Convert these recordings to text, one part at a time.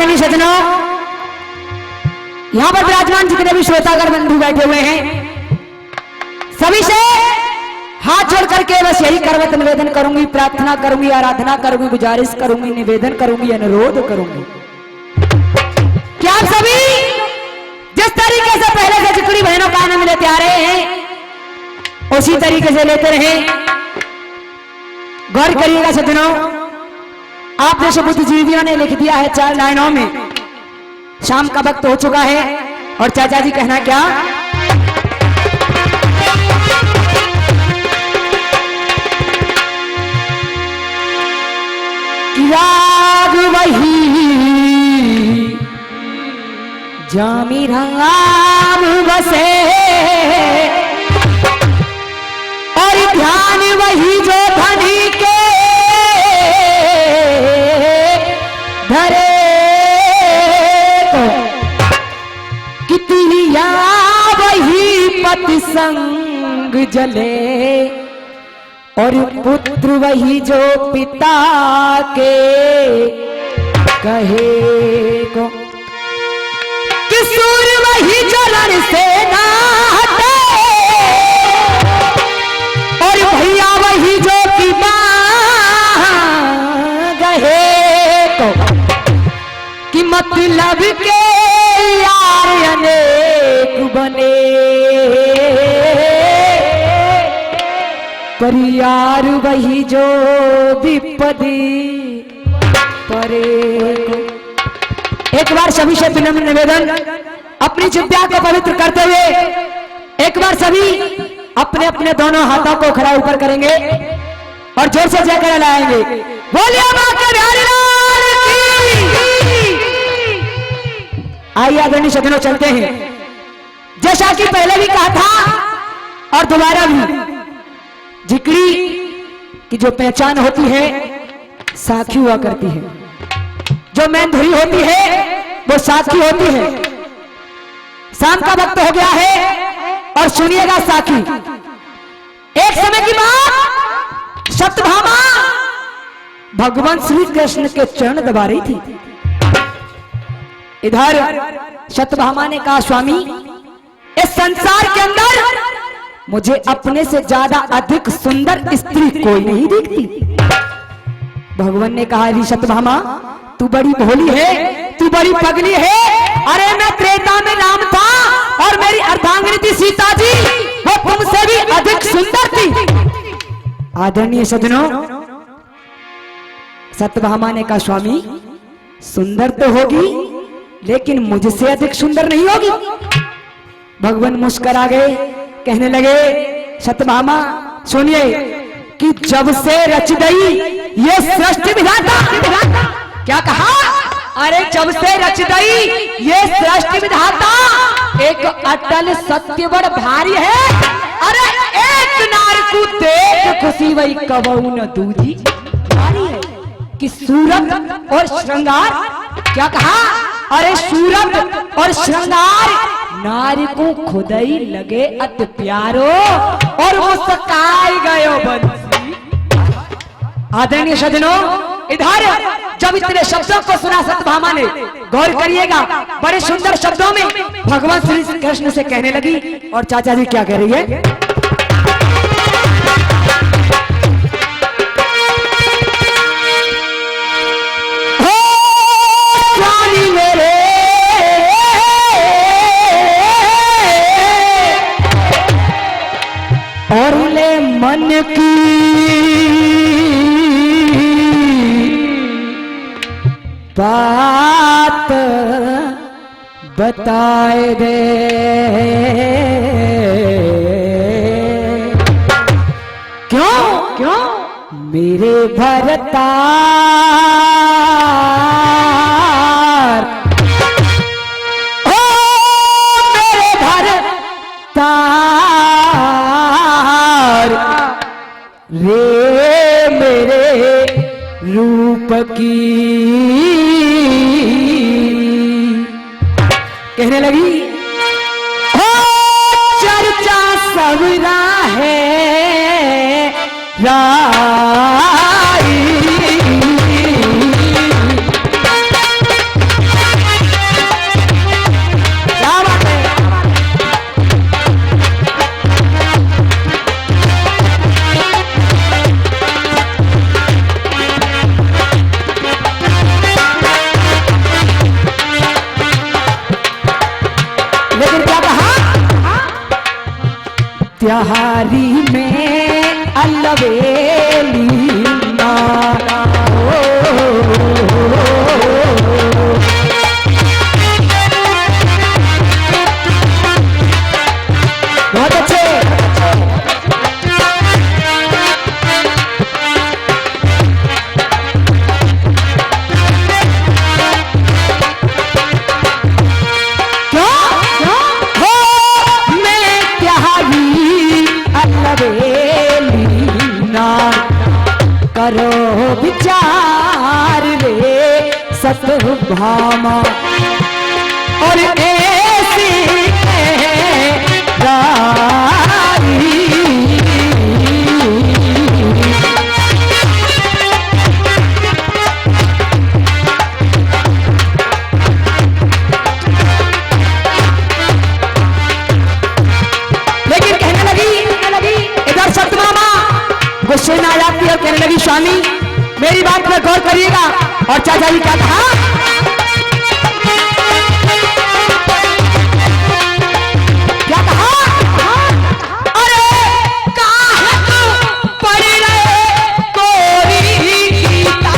आदरणीय सज्जनों, यहाँ पर विराजमान जितने भी श्रोतागण बंधु बैठे हुए हैं, सभी से हाथ जोड़ करके बस यही करवत निवेदन करूंगी, प्रार्थना करूंगी, आराधना करूंगी, गुजारिश करूंगी, निवेदन करूंगी, अनुरोध करूंगी कि आप सभी जिस तरीके से पहले से जितनी बहनों का आनंद लेते आ रहे हैं उसी तरीके से लेते रहे। गौर करिएगा सज्जनों, आप जैसे बुद्धिजीवियों ने लिख दिया है 4 लाइनों में, शाम का वक्त हो चुका है और चाचा जी कहना क्या, राग वही जामी राम बसे और ध्यान वही जो धनी के धरे को, कितलिया वही पति संग जले और पुत्र वही जो पिता के कहे को, किशोर वही चरण से ना हटे और भैया वही जो कि गहे को, कि मतलब के यार अनेक बने पर यार वही जो विपदी परे को। एक बार सभी से विनम्र निवेदन, अपनी जिह्वा को पवित्र करते हुए एक बार सभी अपने अपने दोनों हाथों को खड़ा ऊपर करेंगे और जोर से जयकारा लगाएंगे, बोलिए मां के बिहारी लाल की। आइए आदरणीय सज्जनों चलते हैं। जैसा कि पहले भी कहा था और दोबारा भी, जिक्री की जो पहचान होती है साखी हुआ करती है, जो मैनधुरी होती है वो साखी होती है। शाम का वक्त हो गया है और सुनिएगा साखी। एक समय की बात, सत्यभामा भगवान श्री कृष्ण के चरण दबा रही थी। इधर सत्यभामा ने कहा, स्वामी इस संसार के अंदर मुझे अपने से ज्यादा अधिक सुंदर स्त्री कोई नहीं दिखती। भगवान ने कहा, अरे सत्यभामा तू बड़ी भोली है, तू बड़ी पगली है। अरे मैं त्रेता में राम था और मेरी अर्धांगिनी थी सीता जी, वो तुमसे भी अधिक सुंदर थी। आदरणीय सज्जनों, सत्यभामा ने कहा, स्वामी सुंदर तो होगी लेकिन मुझसे अधिक सुंदर नहीं होगी। भगवान मुस्कुरा गए, कहने लगे, सत्यभामा सुनिए कि जब से रच गई ये सृष्टि विधाता, क्या कहा, अरे जब से रच गई ये सृष्टि विधाता एक अटल सत्य बड़ भारी है। अरे एक नार को देख खुशी वही कबहू न दूजी भारी है, कि सूरत और श्रृंगार, क्या कहा, अरे सूरत और श्रृंगार नारी को खुदाई लगे अति प्यारो और मुस्काई गयो बंसी। आदरणीय सज्जनों, इधर जब इतने शब्दों को सुना सत्यभामा ने, गौर करिएगा, बड़े सुंदर शब्दों में भगवान श्री कृष्ण से कहने लगी। और चाचा जी क्या कह रही है, और ले मन की बात बताए दे, क्यों क्यों मेरे भरतार, ओ मेरे भरतार रे मेरे रूप की, कहने लगी, हो चर्चा सबरा है राई, त्यारी में अलवेली नारा बहुत अच्छे। करो विचार रे सतभामा और ऐसी लेकिन कहने लगी इधर सतभामा गुस्से में आ जाती है और कहने लगी स्वामी मेरी बात पर गौर करिएगा। और चाचा जी क्या कहा? क्या कहा? अरे काहे तू पड़ी रहे कोरी गीता?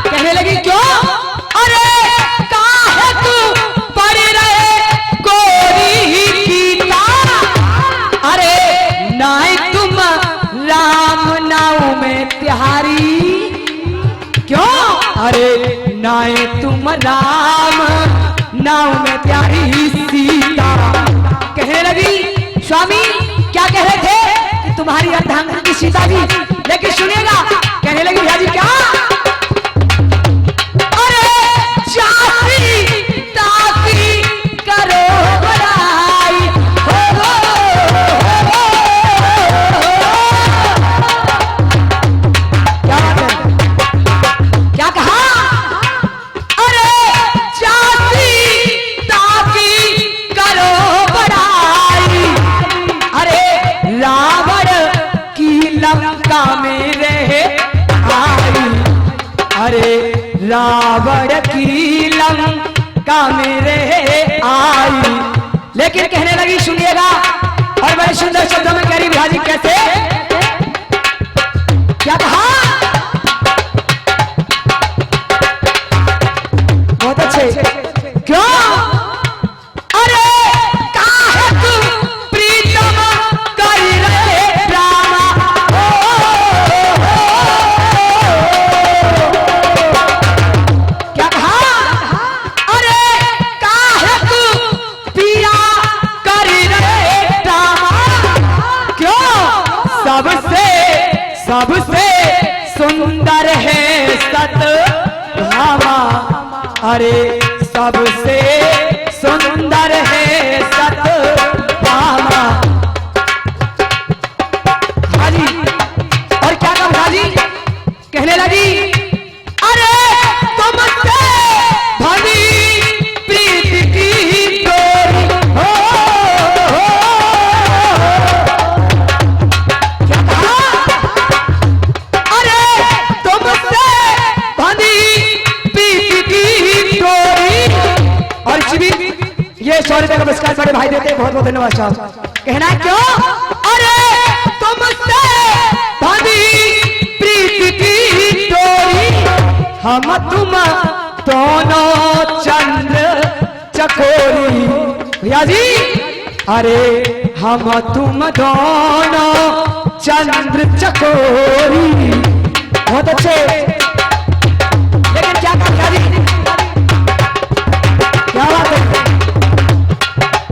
कहने लगी क्यों? अरे काहे तू पड़ी रहे कोरी गीता? अरे नाई तुम राम नाव में तिहारी क्यों? अरे नाए तुम राम नाव में प्यारी सीता। कहने लगी स्वामी क्या कह रहे थे कि तुम्हारी अर्धांगिनी की सीता जी, लेकिन सुनिएगा कहने लगी भैया जी क्या? अरे चाची ताकी करो बड़ाई हो क्या कहा? अरे जाति ताकी करो बड़ाई। अरे रावण की लंका में रहे आई। अरे रावण की लंका में रहे आई। लेकिन कहने लगी सुनिएगा और बड़े सुंदर शब्दों में कह रही भाजी कैसे? क्या कहा? बहुत अच्छे। क्यों? अरे काहे तू प्रीतम कर रहे ड्रामा? क्या कहा? अरे काहे तू पिया कर रहे ड्रामा? क्यों? सबसे सुंदर है सतभामा। अरे सबसे सुंदर है सतभामा। हाजी और क्या कहा हाजी? कहने लगी अरे तुमसे भली प्रीत की डोरी हो। क्या कहा? अरे तुमसे भली प्रीत की डोरी। और ये 100 रुपए का पुरस्कार बड़े भाई देते हैं, बहुत बहुत धन्यवाद साहब। कहना है क्यों? अरे तुमसे भली प्रीत की डोरी हम तुम दोनों चंद्र चकोरी। भैया जी अरे हम तुम दोनों चंद्र चकोरी। बहुत अच्छे। लेकिन क्या कहा जी? क्या बात है?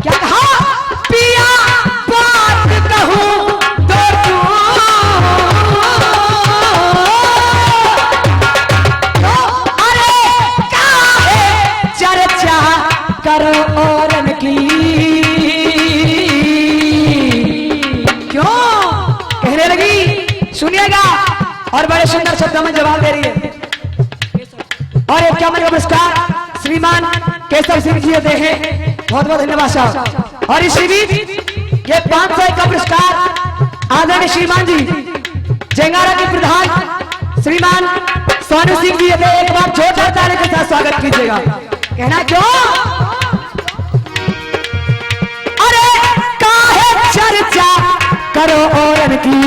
क्या कहा? पिया बात कहूं तो तू अरे काहे चर्चा करो औरन की? क्यों? कहने लगी सुनिएगा और बड़े सुंदर शब्दों में जवाब दे रही है। और एक क्या का पुरस्कार श्रीमान केशव सिंह जी देते हैं, बहुत बहुत धन्यवाद साहब। और इसी बीच ये 500 का पुरस्कार आदरणीय श्रीमान जी जेंगारा के प्रधान श्रीमान सोनू सिंह जी देते। एक बार जोरदार ताली के साथ स्वागत कीजिएगा। कहना क्यों? अरे काहे चर्चा करो औरन की,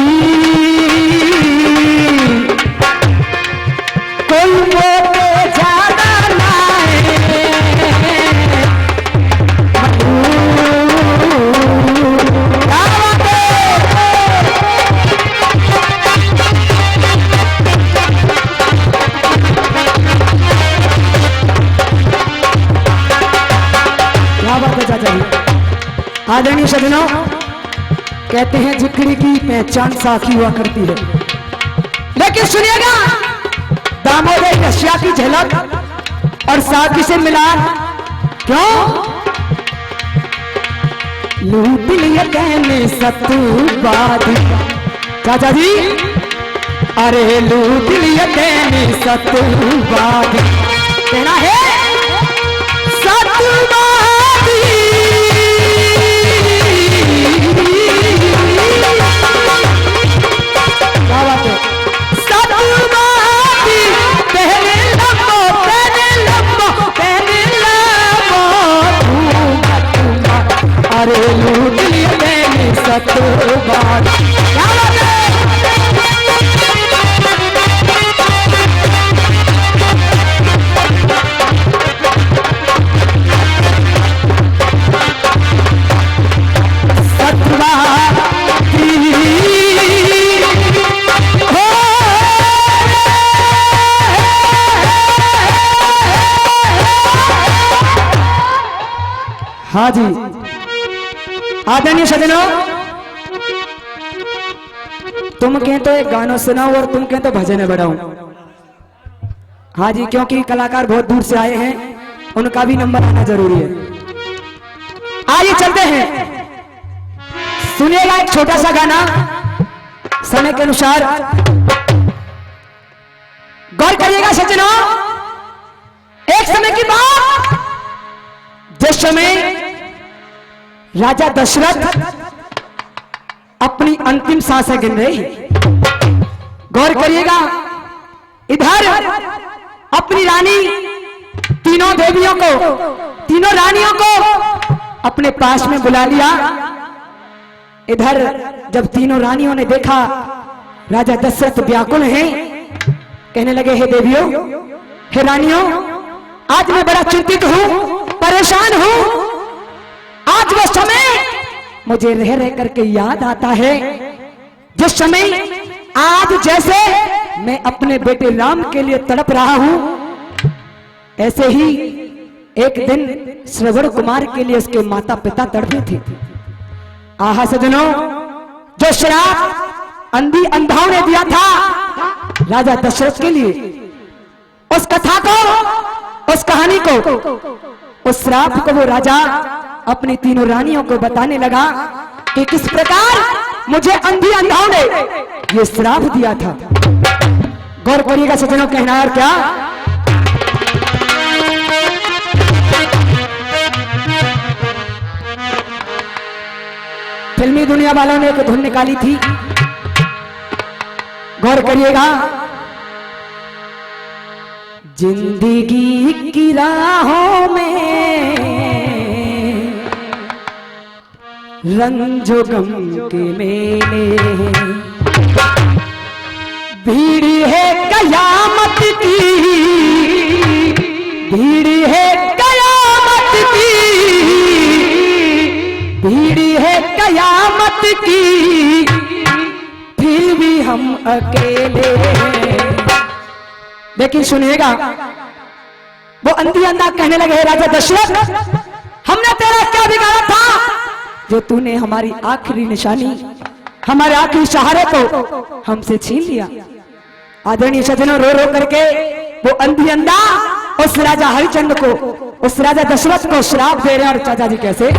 कोई मोटे ज्यादा लाए, आदरणीय सज्जनों, कहते हैं जिक्र की पहचान साखी हुआ करती है, लेकिन सुनिएगा दामोदर कश्या की झलक और साखी से मिला क्यों? लूट लिया कहने सतुवादी चाचा जी, अरे लूट लिया कहने सतुवादी, कहना है सतुवादी। अरे लूट लिया मैंने सतुवाद, क्या बात है? हाँ जी, आदरणीय सज्जनों, तुम कहें तो एक गाना सुनाओ और तुम कहें तो भजन बढ़ाऊं। हाँ जी, क्योंकि कलाकार बहुत दूर से आए हैं, उनका भी नंबर आना जरूरी है। आइए चलते हैं, सुनिएगा एक छोटा सा गाना समय के अनुसार, गौर करिएगा सज्जनों। एक समय की बात, जिस समय राजा दशरथ अपनी अंतिम सांसें गिन रहे, गौर करिएगा, इधर अपनी रानी तीनों देवियों को, तीनों रानियों को अपने पास में बुला लिया। इधर जब तीनों रानियों ने देखा राजा दशरथ व्याकुल हैं, कहने लगे हे देवियों, हे रानियों, आज मैं बड़ा चिंतित हूं, परेशान हूं। आज वो समय मुझे रह रह करके याद आता है, जिस समय आज जैसे मैं अपने बेटे राम के लिए तड़प रहा हूं, ऐसे ही एक दिन श्रवण कुमार के लिए उसके माता पिता तड़पे थे। आहा सज्जनों, जो श्राप अंधी अंधाओं ने दिया था राजा दशरथ के लिए, उस कथा को, उस कहानी को, उस श्राप को वो राजा अपनी तीनों रानियों को बताने लगा कि किस प्रकार मुझे अंधी अंधाओं ने ये श्राप दिया था। गौर करिएगा सज्जनों, कहना और क्या, फिल्मी दुनिया वालों ने एक धुन निकाली थी, गौर करिएगा, जिंदगी की राहों में रंजो गम के मेले, भीड़ है कयामत की, भीड़ है कयामत की, भीड़ है कयामत की, फिर भी हम अकेले हैं। लेकिन सुनिएगा, वो अंधी अंधा कहने लगे, राजा दशरथ, हमने तेरा क्या बिगाड़ा था जो तूने हमारी आखिरी निशानी, हमारे आखिरी सहारे को हमसे छीन लिया। आदरणीय सज्जनों, रो रो करके वो अंधी अंधा उस राजा हरिचंद्र को, उस राजा दशरथ को श्राप दे रहे हैं। और चाचा जी कैसे,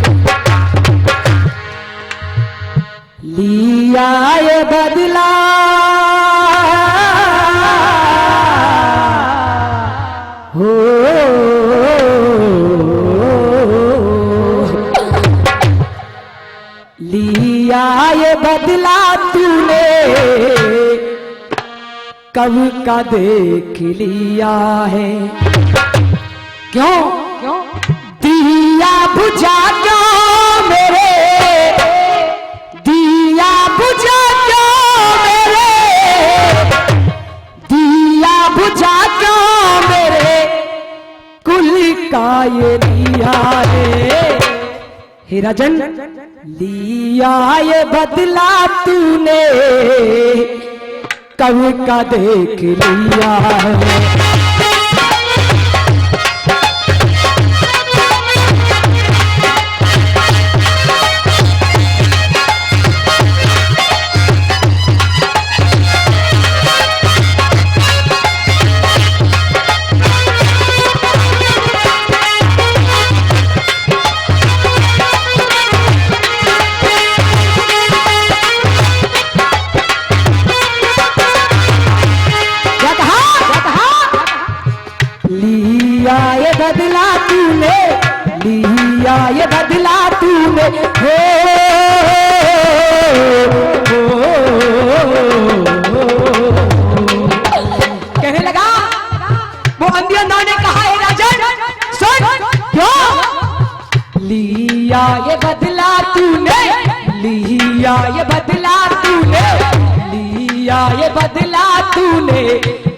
लिया ये बदला हो, लिया ये बदला तूने कब का देख लिया है, क्यों दिया बुझा क्यों मेरे, दिया बुझा ये लिया हे राजन, लिया ये बदला तूने कब का देख लिया है। लिया ये बदला तूने, लिया ये बदला तूने हो, कहने लगा वो अंधिया ने कहा है राजन सुन क्यों, लिया ये बदला तूने, लिया ये बदला तूने, लिया ये बदला तूने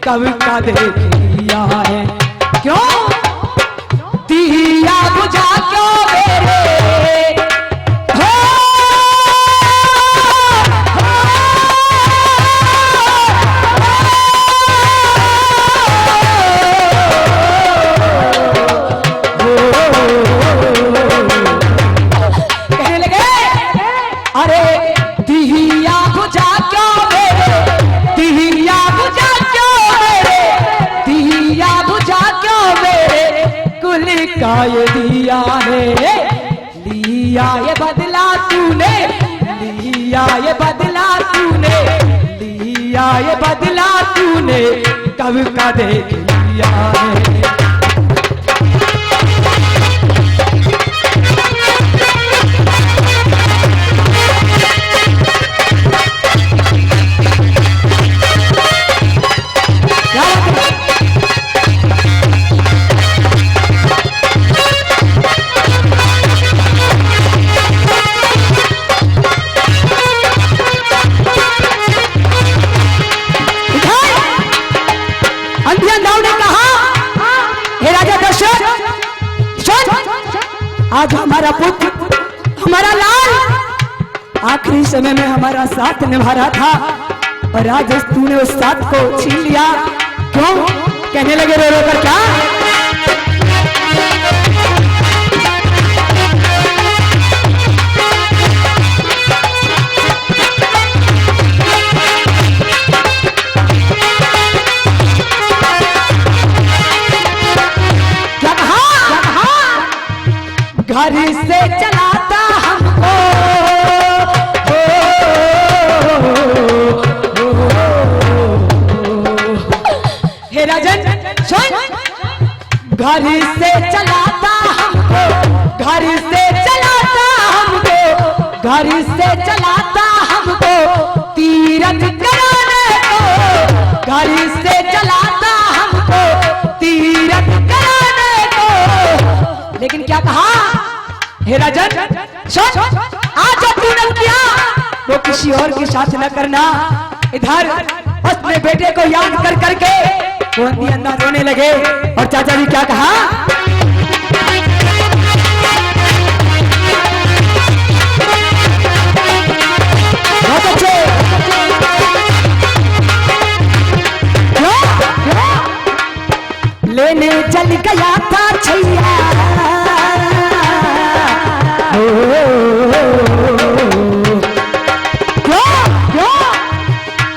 कब का देख लिया है। क्यों दिया बुझा क्यों मेरे हो, कहने लगे अरे दिया बुझा क्यों मेरे, दिया बुझा क्यों मेरे, दिया बुझा क्यों मेरे कुल का ये दिया है। लिया ये बदला तूने, लिया ये बदला तूने, लिया ये बदला तूने कब का देख लिया है। आज हमारा पुत्र, हमारा लाल आखिरी समय में हमारा साथ निभा रहा था और आज तूने उस साथ को छीन लिया। क्यों, कहने लगे रो रो कर क्या, घर से चलाता हमको हे राजन सुन, घर से चलाता हमको, घर से चलाता हमको, घर से चलाता हमको तीरथ कराने को, घर से चलाता हमको तीरथ कराने को। लेकिन क्या कहा हे राजन सुन, आज जो तूने किया वो किसी और के साथ न करना। इधर अपने बेटे को याद कर करके वो अंधा रोने लगे और चाचा जी क्या कहा, बहुत अच्छे लेने चल गया था छैया,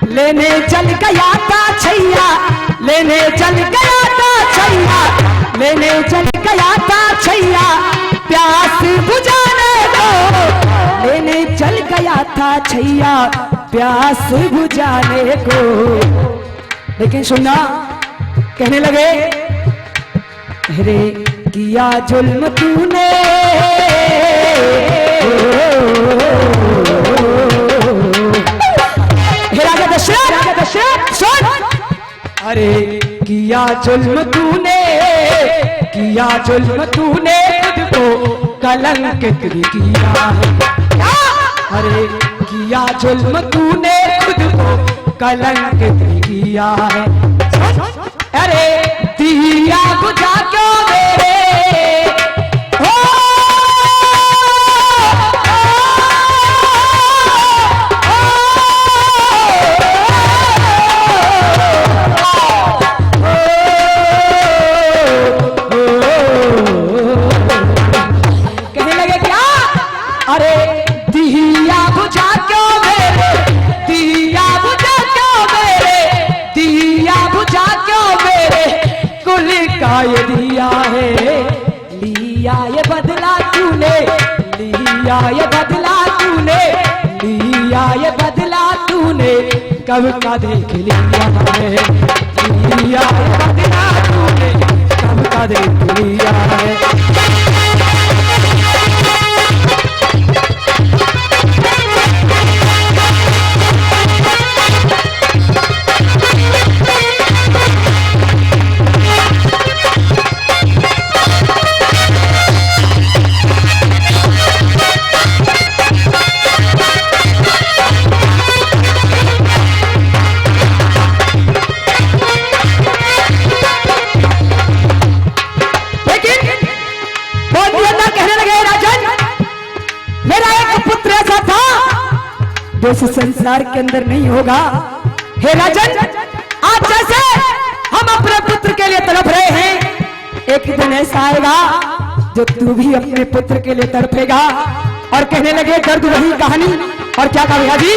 लेने चल गया था छैया, लेने चल गया था छैया, लेने चल गया था छैया प्यास बुझाने को, लेने चल गया था छैया प्यास बुझाने को। लेकिन सुनना, कहने लगे अरे किया जुल्म तूने, अरे किया जुल्म तूने, किया जुल्म तूने खुद को कलंकित किया है। अरे किया जुल्म तूने खुद को कलंकित किया है। अरे दिया बुझा क्यों मेरे लिया ये बदला तूने, लिया ये बदला तूने, कब का देख लिया है, लिया ये बदला तूने, कब का देख लिया है। इस संसार के अंदर नहीं होगा। हे राजन, आज जैसे हम अपने पुत्र के लिए तड़प रहे हैं, एक दिन ऐसा आएगा जो तू भी अपने पुत्र के लिए तड़पेगा। और कहने लगे दर्द वही कहानी। और क्या कहा भैया जी?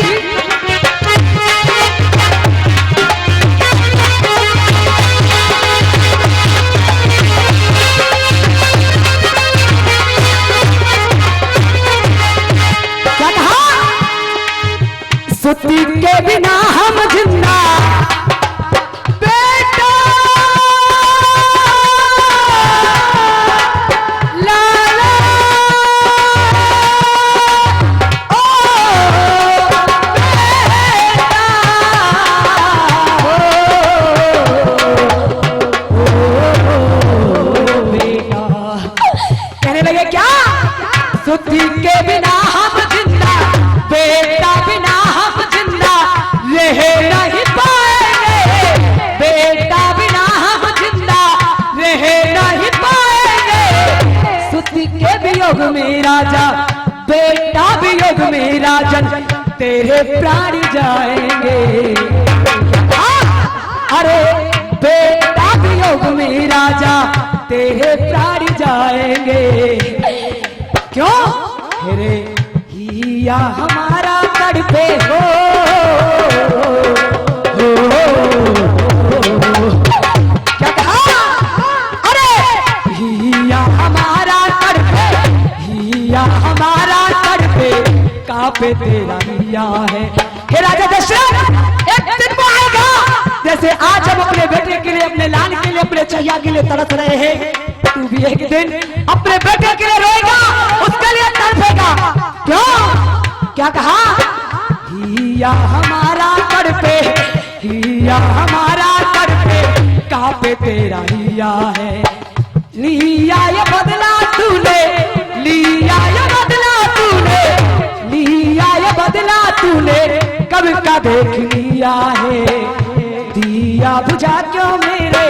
सुती के बिना हम जिंदा बेटा लाला ओ बेटा कहने लगे क्या? सुती के बिना हम जिंदा, बेटा बिना रह नहीं पाएंगे, बेटा बिना हम जिंदा रह नहीं पाएंगे। सुती के वियोग में राजा, बेटा वियोग में राजन, तेरे प्राण जाएंगे। अरे बेटा वियोग में राजा, तेरे प्राण जाएंगे। क्यों? अरे हिया हमारा तड़पे हो, क्या कहा? अरे हिया हमारा तड़पे, हिया हमारा तड़पे, कांपे तेरा हिया है। हे राजा दशरथ, एक दिन वो आएगा जैसे आज हम अपने बेटे के लिए, अपने लाल के लिए, अपने चैया के लिए तड़प रहे हैं, तू भी एक दिन अपने बेटे के लिए रोएगा, उसके लिए तड़पेगा। क्यों? क्या कहा? हिया हमारा तड़पे, हिया हमारा तड़पे, कांपे तेरा हिया है। लिया ये बदला तूने, लिया ये बदला तूने, लिया ये बदला तूने, कब का देख लिया है। दिया बुझा क्यों मेरे,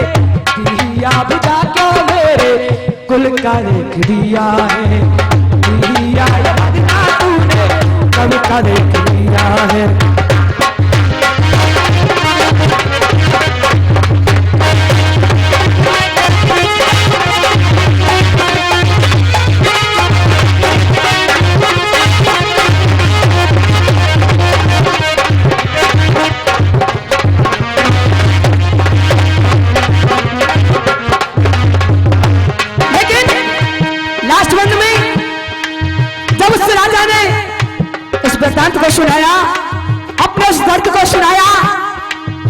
दिया बुझा क्यों मेरे, कुल का देख दिया है। लिया ये बदला तूने, कब का देख लिया है। वृत्तांत को सुनाया, अपने उस दर्द को सुनाया,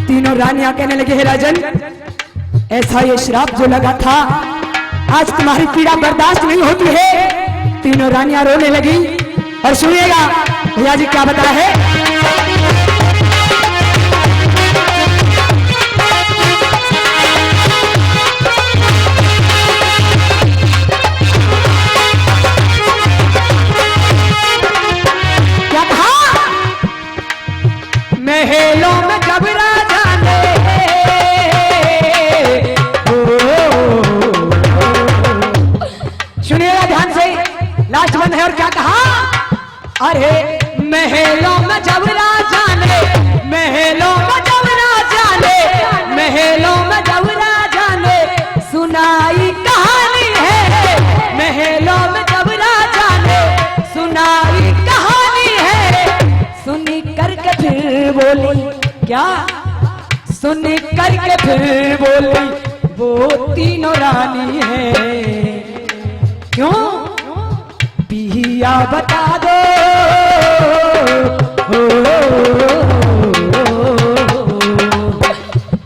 तीनों रानियां कहने लगे हे राजन, ऐसा ये श्राप जो लगा था, आज तुम्हारी पीड़ा बर्दाश्त नहीं होती है। तीनों रानियां रोने लगी। और सुनिएगा भैया जी क्या बता है। महलों में जब राजा ने, सुनिएगा ध्यान से, लास्ट बंद है। और क्या कहा? अरे महलों में जब राजा ने, महलों में जब राजा ने, महलों में जब राजा ने सुनाई कहानी है, महलों में जब राजा ने सुनाई कहानी है। सुनी करके फिर बोली, क्या सुन करके फिर बोली, वो तीनों रानी है। क्यों? पिया बता दो।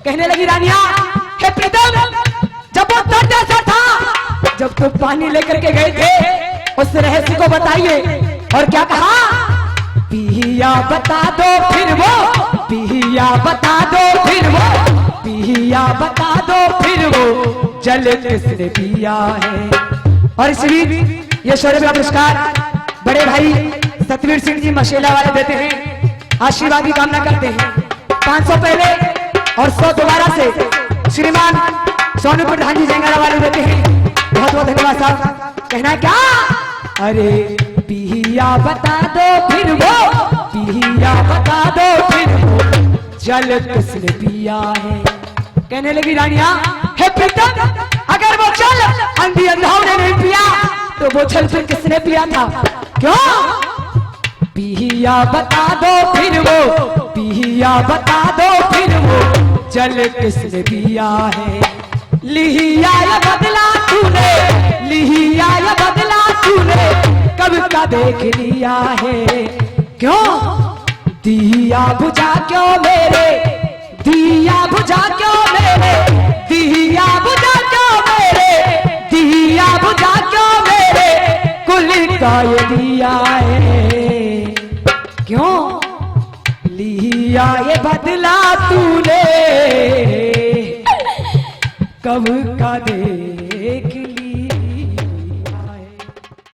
कहने लगी रानिया, हे प्रीतम, जब वो तट जैसा था, जब तुम पानी लेकर के गए थे, उस रहस्य को बताइए। और क्या कहा? पिया बता दो फिर वो, पिया बता दो फिर वो, पिया बता दो फिर वो, जल किसने पिया है। और इस बीच ये शौर्य का पुरस्कार बड़े भाई सतवीर सिंह जी मशेला वाले देते हैं, आशीर्वाद की कामना करते हैं। 500 पहले और 100 दोबारा से श्रीमान सोनू प्रधान जी जेंगारा वाले देते हैं। बहुत बहुत धन्यवाद साहब। कहना क्या? अरे पिया बता दो फिर वो, पिया बता दो फिर वो, जल किसने पिया है। कहने लगी रानिया, हे प्रीतम, अगर वो जल अंधी अंधाओं ने नहीं पिया तो वो जल फिर किसने पिया था? क्यों? पिया बता दो फिर वो, पिया बता दो फिर वो, जल किसने पिया है। लिया या बदला तूने, लिया या बदला तूने, कब का देख लिया है। क्यों? दिया बुझा क्यों मेरे, दिया बुझा क्यों मेरे, दिया बुझा क्यों मेरे, दिया बुझा क्यों मेरे, कुल का ये दिया है। क्यों? लिया ये बदला तूने, कब का देख लिया।